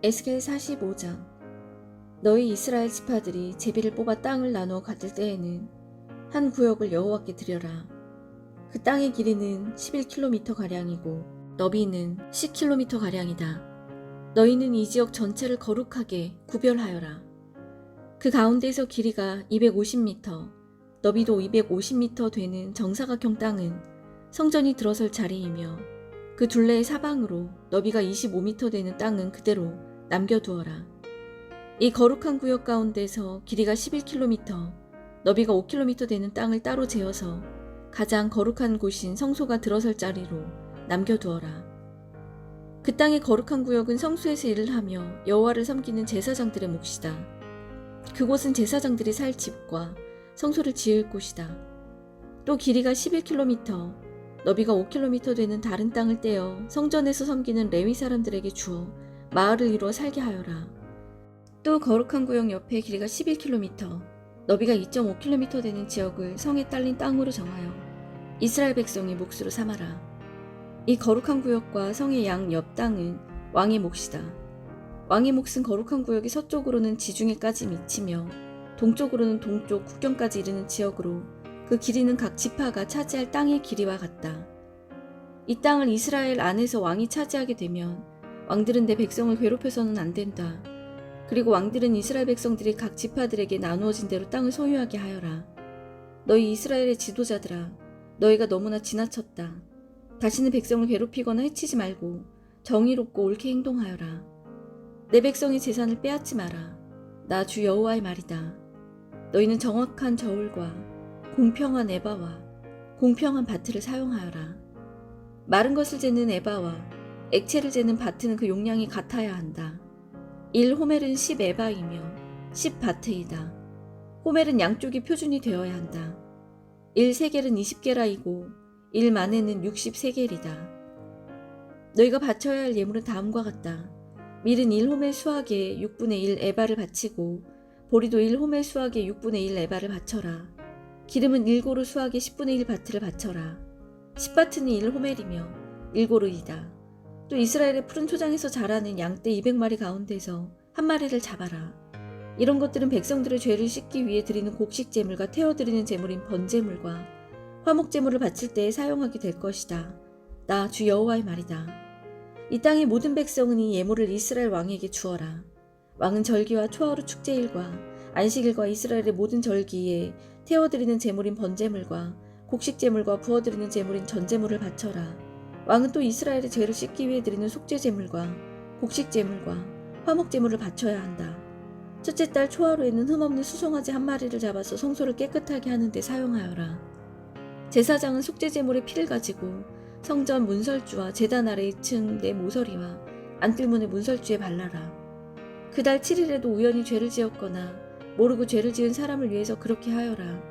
에스겔 45장. 너희 이스라엘 지파들이 제비를 뽑아 땅을 나누어 가질 때에는 한 구역을 여호와께 드려라. 그 땅의 길이는 11km 가량이고 너비는 10km 가량이다. 너희는 이 지역 전체를 거룩하게 구별하여라. 그 가운데에서 길이가 250m, 너비도 250m 되는 정사각형 땅은 성전이 들어설 자리이며 그 둘레의 사방으로 너비가 25m 되는 땅은 그대로 남겨두어라. 이 거룩한 구역 가운데서 길이가 11km, 너비가 5km 되는 땅을 따로 재어서 가장 거룩한 곳인 성소가 들어설 자리로 남겨두어라. 그 땅의 거룩한 구역은 성소에서 일을 하며 여호와를 섬기는 제사장들의 몫이다. 그곳은 제사장들이 살 집과 성소를 지을 곳이다. 또 길이가 11km, 너비가 5km 되는 다른 땅을 떼어 성전에서 섬기는 레위 사람들에게 주어 마을을 이루어 살게 하여라. 또 거룩한 구역 옆에 길이가 11km, 너비가 2.5km 되는 지역을 성에 딸린 땅으로 정하여 이스라엘 백성의 몫으로 삼아라. 이 거룩한 구역과 성의 양 옆 땅은 왕의 몫이다. 왕의 몫은 거룩한 구역이 서쪽으로는 지중해까지 미치며 동쪽으로는 동쪽 국경까지 이르는 지역으로 그 길이는 각 지파가 차지할 땅의 길이와 같다. 이 땅을 이스라엘 안에서 왕이 차지하게 되면 왕들은 내 백성을 괴롭혀서는 안 된다. 그리고 왕들은 이스라엘 백성들이 각 지파들에게 나누어진 대로 땅을 소유하게 하여라. 너희 이스라엘의 지도자들아, 너희가 너무나 지나쳤다. 다시는 백성을 괴롭히거나 해치지 말고 정의롭고 옳게 행동하여라. 내 백성의 재산을 빼앗지 마라. 나 주 여호와의 말이다. 너희는 정확한 저울과 공평한 에바와 공평한 바트를 사용하여라. 마른 것을 재는 에바와 액체를 재는 바트는 그 용량이 같아야 한다. 1호멜은 10에바이며 10바트이다. 호멜은 양쪽이 표준이 되어야 한다. 1세겔은 20게라이고 1만에는 60세겔이다. 너희가 바쳐야 할 예물은 다음과 같다. 밀은 1호멜 수확의 6분의 1 에바를 바치고 보리도 1호멜 수확의 6분의 1 에바를 바쳐라. 기름은 1고루 수확의 10분의 1 바트를 바쳐라. 10바트는 1호멜이며 1고루이다. 또 이스라엘의 푸른 초장에서 자라는 양떼 200마리 가운데서 한 마리를 잡아라. 이런 것들은 백성들의 죄를 씻기 위해 드리는 곡식 제물과 태워드리는 제물인 번제물과 화목 제물을 바칠 때에 사용하게 될 것이다. 나 주 여호와의 말이다. 이 땅의 모든 백성은 이 예물을 이스라엘 왕에게 주어라. 왕은 절기와 초하루 축제일과 안식일과 이스라엘의 모든 절기에 태워드리는 제물인 번제물과 곡식 제물과 부어드리는 제물인 전제물을 바쳐라. 왕은 또 이스라엘의 죄를 씻기 위해 드리는 속죄 제물과 곡식 제물과 화목 제물을 바쳐야 한다. 첫째 달 초하루에는 흠없는 수송아지 한 마리를 잡아서 성소를 깨끗하게 하는 데 사용하여라. 제사장은 속죄 제물의 피를 가지고 성전 문설주와 제단 아래 2층 내 모서리와 안뜰문의 문설주에 발라라. 그 달 7일에도 우연히 죄를 지었거나 모르고 죄를 지은 사람을 위해서 그렇게 하여라.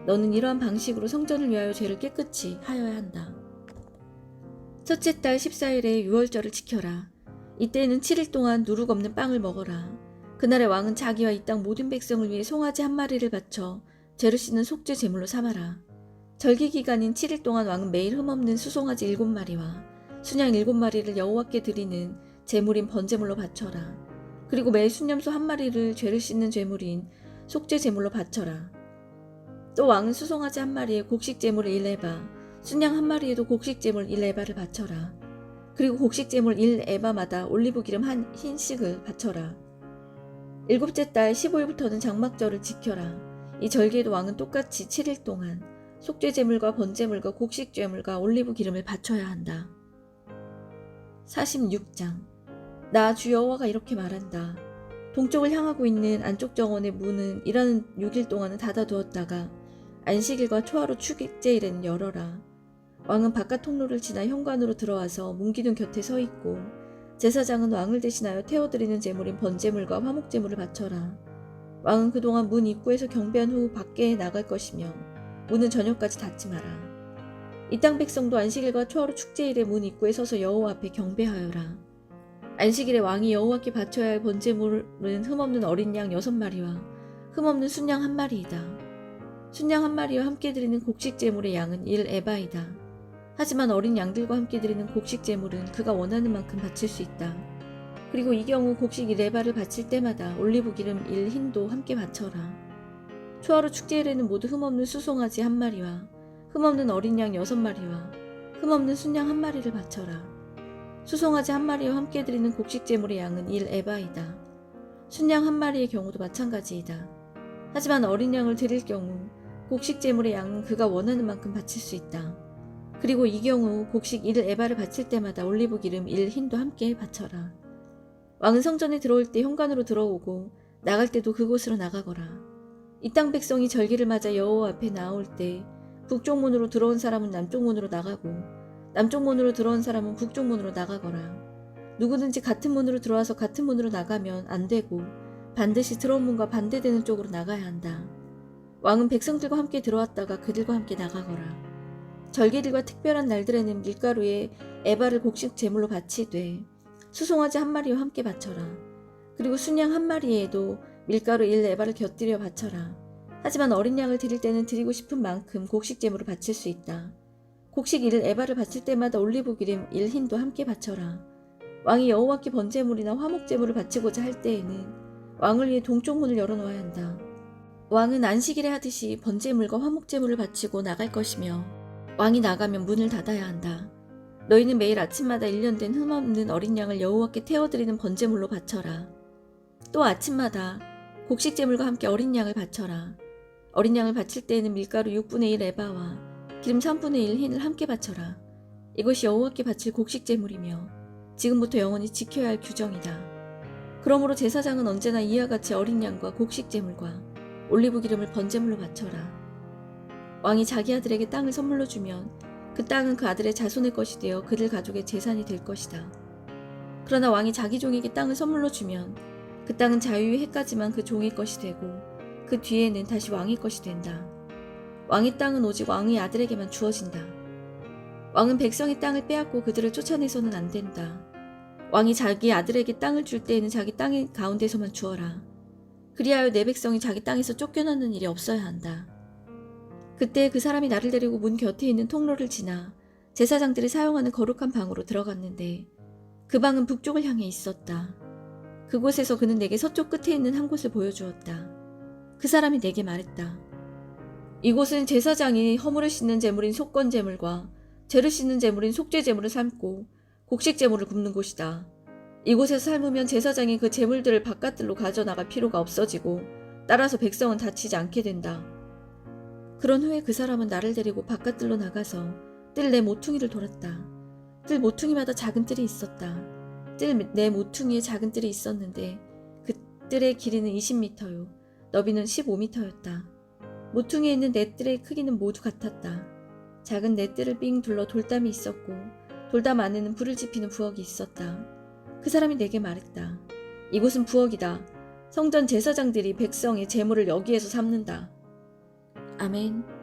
너는 이러한 방식으로 성전을 위하여 죄를 깨끗이 하여야 한다. 첫째 달 14일에 유월절을 지켜라. 이때에는 7일 동안 누룩 없는 빵을 먹어라. 그날에 왕은 자기와 이 땅 모든 백성을 위해 송아지 한 마리를 바쳐 죄를 씻는 속죄 제물로 삼아라. 절기 기간인 7일 동안 왕은 매일 흠없는 수송아지 7마리와 순양 7마리를 여호와께 드리는 제물인 번제물로 바쳐라. 그리고 매 순념소 한 마리를 죄를 씻는 제물인 속죄 제물로 바쳐라. 또 왕은 수송아지 한 마리에 곡식 제물 1에바, 순양 한 마리에도 곡식 제물 1에바를 바쳐라. 그리고 곡식 제물 1에바마다 올리브 기름 한 흰씩을 바쳐라. 일곱째 달 15일부터는 장막절을 지켜라. 이 절기에도 왕은 똑같이 7일 동안 속죄 제물과 번제물과 곡식 제물과 올리브 기름을 바쳐야 한다. 46장. 나 주 여호와가 이렇게 말한다. 동쪽을 향하고 있는 안쪽 정원의 문은 일하는 6일 동안은 닫아두었다가 안식일과 초하루 축제일에는 열어라. 왕은 바깥 통로를 지나 현관으로 들어와서 문기둥 곁에 서 있고 제사장은 왕을 대신하여 태워드리는 제물인 번제물과 화목제물을 바쳐라. 왕은 그동안 문 입구에서 경배한 후 밖에 나갈 것이며 문은 저녁까지 닫지 마라. 이 땅 백성도 안식일과 초하루 축제일에 문 입구에 서서 여호와 앞에 경배하여라. 안식일에 왕이 여호와께 바쳐야 할 번제물은 흠없는 어린 양 6마리와 흠없는 순양 1마리이다. 순양 1마리와 함께 드리는 곡식 제물의 양은 1에바이다. 하지만 어린 양들과 함께 드리는 곡식 제물은 그가 원하는 만큼 바칠 수 있다. 그리고 이 경우 곡식 1에바를 바칠 때마다 올리브 기름 1흰도 함께 바쳐라. 초하루 축제일에는 모두 흠없는 수송아지 1마리와 흠없는 어린 양 6마리와 흠없는 순양 1마리를 바쳐라. 수송아지 1마리와 함께 드리는 곡식 제물의 양은 1에바이다. 순양 1마리의 경우도 마찬가지이다. 하지만 어린 양을 드릴 경우 곡식 제물의 양은 그가 원하는 만큼 바칠 수 있다. 그리고 이 경우 곡식 1에바를 바칠 때마다 올리브 기름 1흰도 함께 바쳐라. 왕은 성전에 들어올 때 현관으로 들어오고 나갈 때도 그곳으로 나가거라. 이 땅 백성이 절기를 맞아 여호와 앞에 나올 때 북쪽 문으로 들어온 사람은 남쪽 문으로 나가고 남쪽 문으로 들어온 사람은 북쪽 문으로 나가거라. 누구든지 같은 문으로 들어와서 같은 문으로 나가면 안 되고 반드시 들어온 문과 반대되는 쪽으로 나가야 한다. 왕은 백성들과 함께 들어왔다가 그들과 함께 나가거라. 절기들과 특별한 날들에는 밀가루에 에바를 곡식 제물로 바치되 수송아지 1마리와 함께 바쳐라. 그리고 순양 1마리에도 밀가루 1에바를 곁들여 바쳐라. 하지만 어린 양을 드릴 때는 드리고 싶은 만큼 곡식 제물을 바칠 수 있다. 곡식 1에바를 바칠 때마다 올리브 기름 1흰도 함께 바쳐라. 왕이 여호와께 번제물이나 화목제물을 바치고자 할 때에는 왕을 위해 동쪽 문을 열어놓아야 한다. 왕은 안식일에 하듯이 번제물과 화목제물을 바치고 나갈 것이며 왕이 나가면 문을 닫아야 한다. 너희는 매일 아침마다 1년 된 흠없는 어린 양을 여호와께 태워드리는 번제물로 바쳐라. 또 아침마다 곡식 제물과 함께 어린 양을 바쳐라. 어린 양을 바칠 때에는 밀가루 6분의 1 에바와 기름 3분의 1 흰을 함께 바쳐라. 이것이 여호와께 바칠 곡식 제물이며 지금부터 영원히 지켜야 할 규정이다. 그러므로 제사장은 언제나 이와 같이 어린 양과 곡식 제물과 올리브 기름을 번제물로 바쳐라. 왕이 자기 아들에게 땅을 선물로 주면 그 땅은 그 아들의 자손의 것이 되어 그들 가족의 재산이 될 것이다. 그러나 왕이 자기 종에게 땅을 선물로 주면 그 땅은 자유의 해까지만 그 종의 것이 되고 그 뒤에는 다시 왕의 것이 된다. 왕의 땅은 오직 왕의 아들에게만 주어진다. 왕은 백성의 땅을 빼앗고 그들을 쫓아내서는 안 된다. 왕이 자기 아들에게 땅을 줄 때에는 자기 땅의 가운데서만 주어라. 그리하여 내 백성이 자기 땅에서 쫓겨나는 일이 없어야 한다. 그때 그 사람이 나를 데리고 문 곁에 있는 통로를 지나 제사장들이 사용하는 거룩한 방으로 들어갔는데 그 방은 북쪽을 향해 있었다. 그곳에서 그는 내게 서쪽 끝에 있는 한 곳을 보여주었다. 그 사람이 내게 말했다. 이곳은 제사장이 허물을 씻는 제물인 속건 제물과 죄를 씻는 제물인 속죄 제물을 삶고 곡식 제물을 굽는 곳이다. 이곳에서 삶으면 제사장이 그 제물들을 바깥들로 가져나갈 필요가 없어지고 따라서 백성은 다치지 않게 된다. 그런 후에 그 사람은 나를 데리고 바깥들로 나가서 뜰 내 모퉁이를 돌았다. 뜰 모퉁이마다 작은 뜰이 있었다. 뜰 내 모퉁이에 작은 뜰이 있었는데 그 뜰의 길이는 20m요. 너비는 15m였다. 모퉁이에 있는 네 뜰의 크기는 모두 같았다. 작은 네 뜰을 삥 둘러 돌담이 있었고 돌담 안에는 불을 지피는 부엌이 있었다. 그 사람이 내게 말했다. 이곳은 부엌이다. 성전 제사장들이 백성의 제물을 여기에서 삶는다. 아멘.